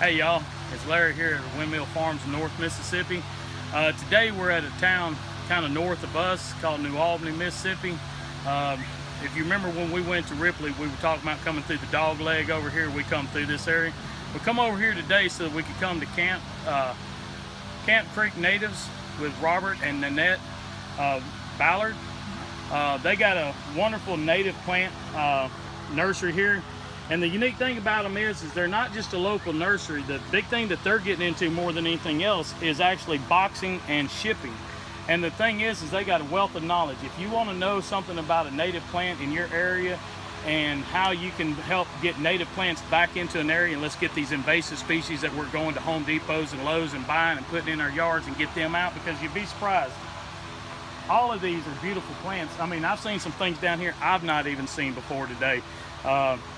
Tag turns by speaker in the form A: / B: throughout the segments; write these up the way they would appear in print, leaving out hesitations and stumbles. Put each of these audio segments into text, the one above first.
A: Hey y'all, it's Larry here at Windmill Farms in North Mississippi. Today we're at a town kind of north of us called New Albany, Mississippi. If you remember when we went to Ripley, we were talking about coming through the dog leg over here. We come through this area. We come over here today so that we could come to Camp Creek Natives with Robert and Nanette Ballard. They got a wonderful native plant nursery here. And the unique thing about them is they're not just a local nursery. The big thing that they're getting into more than anything else is actually boxing and shipping. And the thing is they got a wealth of knowledge. If you want to know something about a native plant in your area and how you can help get native plants back into an area, and let's get these invasive species that we're going to Home Depots and Lowe's and buying and putting in our yards and get them out, because you'd be surprised. All of these are beautiful plants. I mean, I've seen some things down here I've not even seen before today.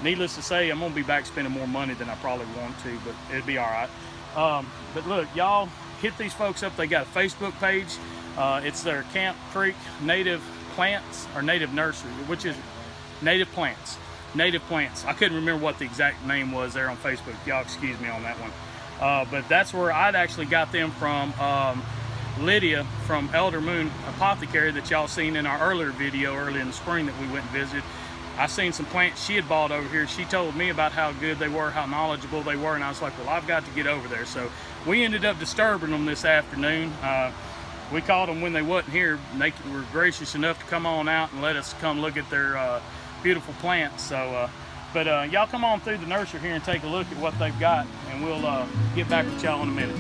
A: Needless to say, I'm gonna be back spending more money than I probably want to, but it'd be all right. But look, y'all, hit these folks up. They got a Facebook page. It's their Camp Creek Native Plants, or Native Nursery, which is Native Plants. Native Plants. I couldn't remember what the exact name was there on Facebook. Y'all excuse me on that one. But that's where I'd actually got them from. Lydia from Elder Moon Apothecary that y'all seen in our earlier video early in the spring that we went and visited. I seen some plants she had bought over here. She told me about how good they were, how knowledgeable they were, and I was like, well, I've got to get over there. So we ended up disturbing them this afternoon. We called them when they wasn't here, and they were gracious enough to come on out and let us come look at their beautiful plants. So, but y'all come on through the nursery here and take a look at what they've got, and we'll get back with y'all in a minute.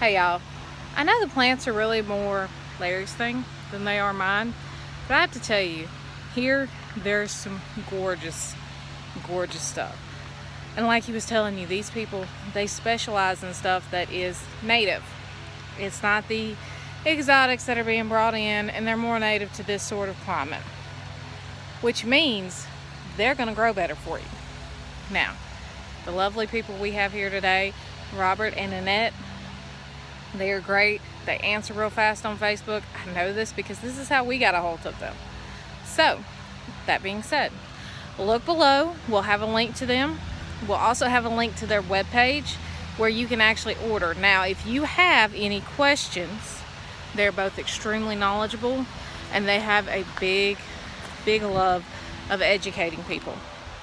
B: Hey y'all, I know the plants are really more Larry's thing than they are mine, but I have to tell you, here there's some gorgeous stuff. And like he was telling you, these people, they specialize in stuff that is native. It's not the exotics that are being brought in, and they're more native to this sort of climate, which means they're going to grow better for you. Now, the lovely people we have here today, Robert and Nanette, they are great. They answer real fast on Facebook. I know this because this is how we got a hold of them. So, that being said, look below. We'll have a link to them. We'll also have a link to their webpage where you can actually order. Now, if you have any questions, they're both extremely knowledgeable, and they have a big love of educating people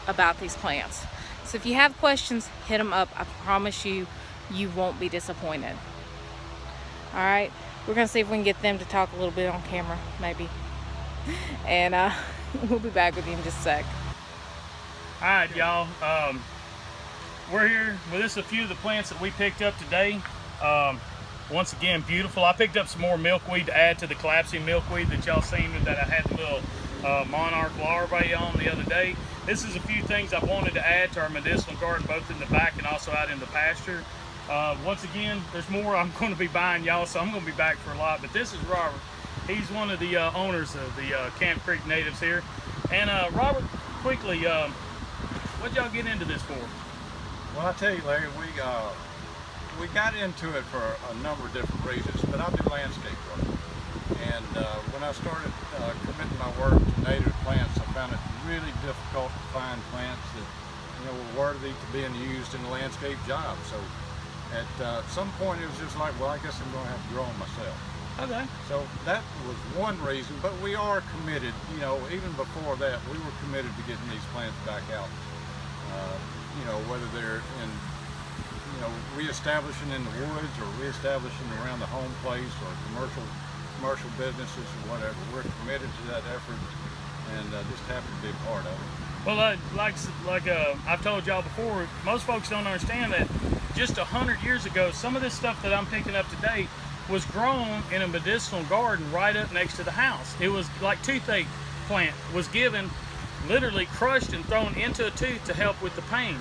B: about these plants. So if you have questions, hit them up. I promise you, you won't be disappointed. All right, we're gonna see if we can get them to talk a little bit on camera, maybe. And we'll be back with you in just a sec.
A: All right, y'all. We're here with just a few of the plants that we picked up today. Once again, beautiful. I picked up some more milkweed to add to the collapsing milkweed that y'all seen that I had the little monarch larvae on the other day. This is a few things I wanted to add to our medicinal garden, both in the back and also out in the pasture. Once again, there's more I'm going to be buying, y'all, so I'm going to be back for a lot. But this is Robert. He's one of the owners of the Camp Creek Natives here. And Robert, quickly, what'd y'all get into this for?
C: Well, I tell you, Larry, we got into it for a number of different reasons, but I do landscape work. And when I started committing my work to native plants, I found it really difficult to find plants that were worthy to being used in a landscape job. So at some point it was just like, well, I guess I'm going to have to grow them myself.
A: Okay.
C: So that was one reason, but we are committed, even before that, we were committed to getting these plants back out. Whether they're in, reestablishing in the woods or reestablishing around the home place or commercial businesses or whatever. We're committed to that effort, and just happy to be a part of it.
A: Well, I've told y'all before, most folks don't understand that just 100 years ago, some of this stuff that I'm picking up today was grown in a medicinal garden right up next to the house. It was like toothache plant was given, literally crushed and thrown into a tooth to help with the pain.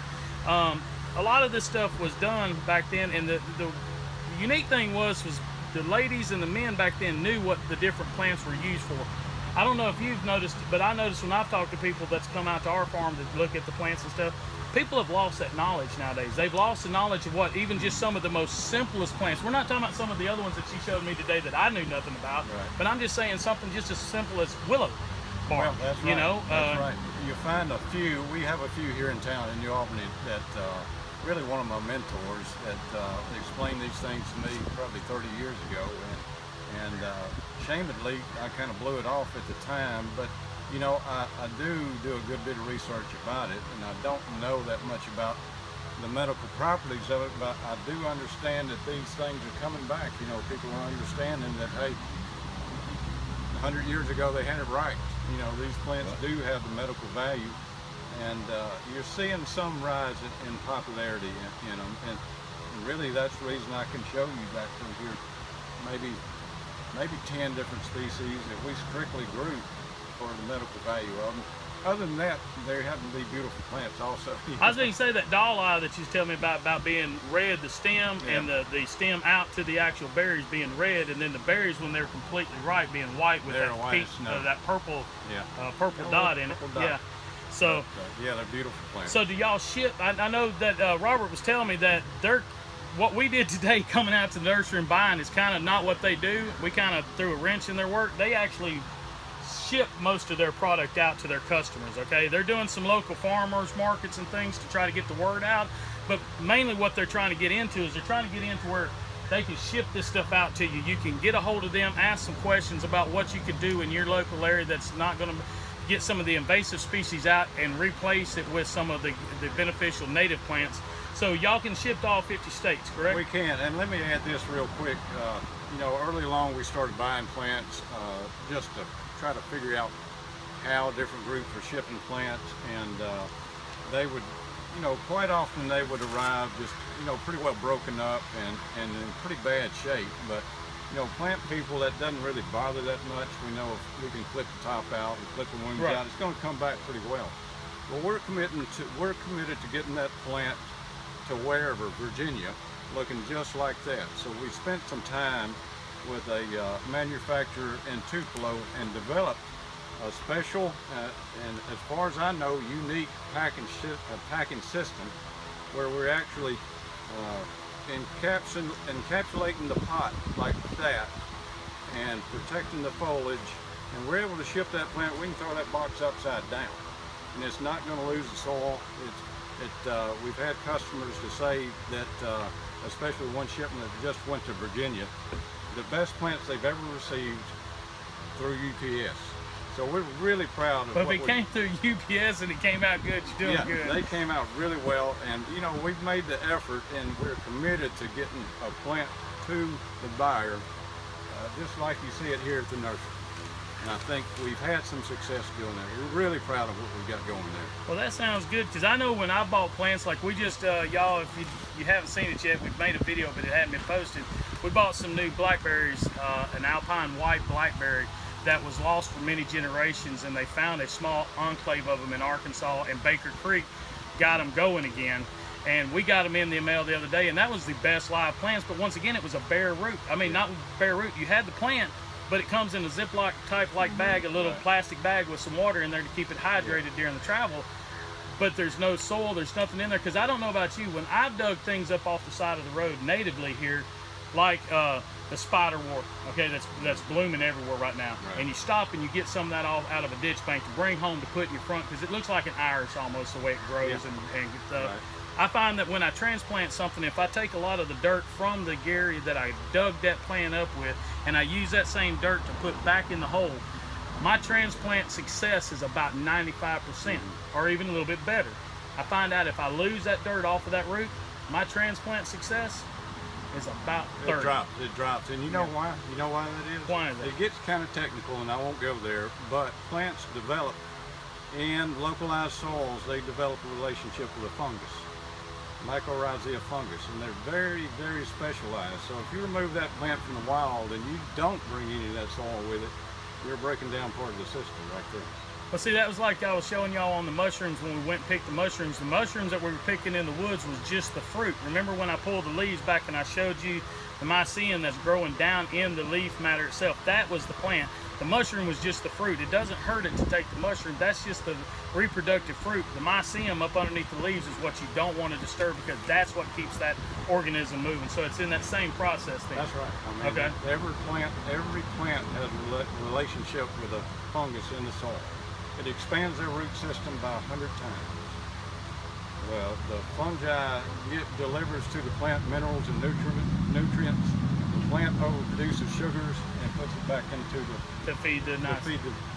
A: A lot of this stuff was done back then, and the unique thing was the ladies and the men back then knew what the different plants were used for. I don't know if you've noticed, but I noticed when I've talked to people that's come out to our farm to look at the plants and stuff, people have lost that knowledge nowadays. They've lost the knowledge of what even just some of the most simplest plants. We're not talking about some of the other ones that she showed me today that I knew nothing about,
C: right.
A: But I'm just saying something just as simple as willow bark.
C: Well, that's right.
A: You know,
C: that's right. You find a few. We have a few here in town in New Albany that really one of my mentors that explained these things to me probably 30 years ago, and shamedly I kind of blew it off at the time, but you know, I do a good bit of research about it, and I don't know that much about the medical properties of it, but I do understand that these things are coming back. You know, people are understanding that, hey, 100 years ago they had it right. You know, these plants do have the medical value, and you're seeing some rise in popularity in them, and really that's the reason I can show you back from here maybe 10 different species that we strictly grew for the medical value of them. Other than that, they happen to be beautiful plants also.
A: I was going to say that doll eye that you was telling me about being red, the stem,
C: yeah.
A: and the stem out to the actual berries being red, and then the berries when they're completely ripe being white with that pink, that purple, purple dot in it. Dot. Yeah. So
C: yeah, they're beautiful plants.
A: So do y'all ship? I know that Robert was telling me that what we did today coming out to the nursery and buying is kind of not what they do. We kind of threw a wrench in their work. They actually ship most of their product out to their customers. Okay, they're doing some local farmers markets and things to try to get the word out, but mainly what they're trying to get into is they're trying to get into where they can ship this stuff out to you. You can get a hold of them, ask some questions about what you could do in your local area that's not going to get some of the invasive species out and replace it with some of the beneficial native plants. So y'all can ship to all 50 states, correct?
C: We can, and let me add this real quick. You know, early along we started buying plants just to try to figure out how different groups were shipping plants, and they would, you know, quite often they would arrive just, you know, pretty well broken up and in pretty bad shape. But you know, plant people, that doesn't really bother that much. We know if we can clip the top out and clip the wings out, it's going to come back pretty well. Well, we're committed to getting that plant to wherever, Virginia, looking just like that. So we spent some time with a manufacturer in Tupelo and developed a special and, as far as I know, unique packing system where we're actually encapsulating the pot like that and protecting the foliage, and we're able to ship that plant. We can throw that box upside down and it's not going to lose the soil. We've had customers to say that, especially one shipment that just went to Virginia, the best plants they've ever received through UPS. So we're really proud of
A: But if it came through UPS and it came out good, you're doing good.
C: They came out really well, and you know, we've made the effort and we're committed to getting a plant to the buyer, just like you see it here at the nursery. And I think we've had some success doing that. We're really proud of what we've got going there.
A: Well, that sounds good, because I know when I bought plants, like we just, y'all, if you haven't seen it yet, we've made a video, but it hadn't been posted. We bought some new blackberries, an alpine white blackberry that was lost for many generations, and they found a small enclave of them in Arkansas, and Baker Creek got them going again. And we got them in the mail the other day, and that was the best live plants. But once again, it was a bare root. I mean, not bare root. You had the plant, but it comes in a Ziploc type like bag, a little plastic bag with some water in there to keep it hydrated during the travel. But there's no soil, there's nothing in there. Because I don't know about you, when I've dug things up off the side of the road natively here, like the spiderwort, okay, that's blooming everywhere right now, and you stop and you get some of that all out of a ditch bank to bring home to put in your front, because it looks like an iris almost the way it grows. And I find that when I transplant something, if I take a lot of the dirt from the area that I dug that plant up with, and I use that same dirt to put back in the hole, my transplant success is about 95%, or even a little bit better. I find out if I lose that dirt off of that root, my transplant success is about 30.
C: It drops. And you know why? You know why that is?
A: Why is that?
C: It gets kind of technical, and I won't go there, but plants develop in localized soils. They develop a relationship with a fungus, mycorrhizal fungus, and they're very, very specialized. So if you remove that plant from the wild and you don't bring any of that soil with it, you're breaking down part of the system right there.
A: Well, see, that was like I was showing y'all on the mushrooms when we went and picked the mushrooms. The mushrooms that we were picking in the woods was just the fruit. Remember when I pulled the leaves back and I showed you the mycelium that's growing down in the leaf matter itself? That was the plant. The mushroom was just the fruit. It doesn't hurt it to take the mushroom. That's just the reproductive fruit. The mycelium up underneath the leaves is what you don't want to disturb, because that's what keeps that organism moving. So it's in that same process then.
C: That's right. I mean,
A: okay.
C: Every plant has a relationship with a fungus in the soil. It expands their root system by 100 times. Well, the fungi delivers to the plant minerals and nutrients. The plant overproduces sugars and puts it back into
A: to feed the nice.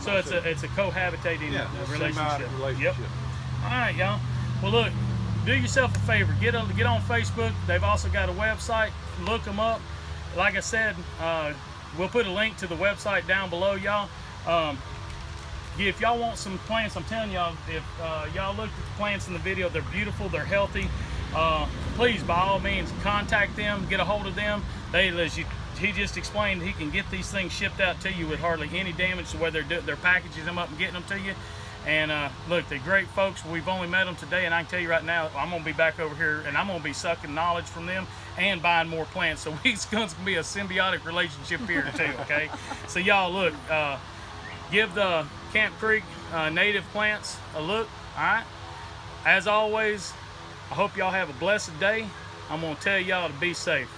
A: So
C: mycelium.
A: it's a cohabitating relationship.
C: Symbiotic relationship.
A: Yep. All right, y'all. Well, look, do yourself a favor. Get on Facebook. They've also got a website. Look them up. Like I said, we'll put a link to the website down below, y'all. If y'all want some plants, I'm telling y'all, if y'all looked at the plants in the video, they're beautiful, they're healthy. Please, by all means, contact them, get a hold of them. He just explained he can get these things shipped out to you with hardly any damage to where they're packaging them up and getting them to you. And look, they're great folks. We've only met them today, and I can tell you right now, I'm gonna be back over here and I'm gonna be sucking knowledge from them and buying more plants. So it's gonna be a symbiotic relationship here too, okay? So y'all, look, give the Camp Creek native plants a look. All right, as always, I hope y'all have a blessed day. I'm gonna tell y'all to be safe.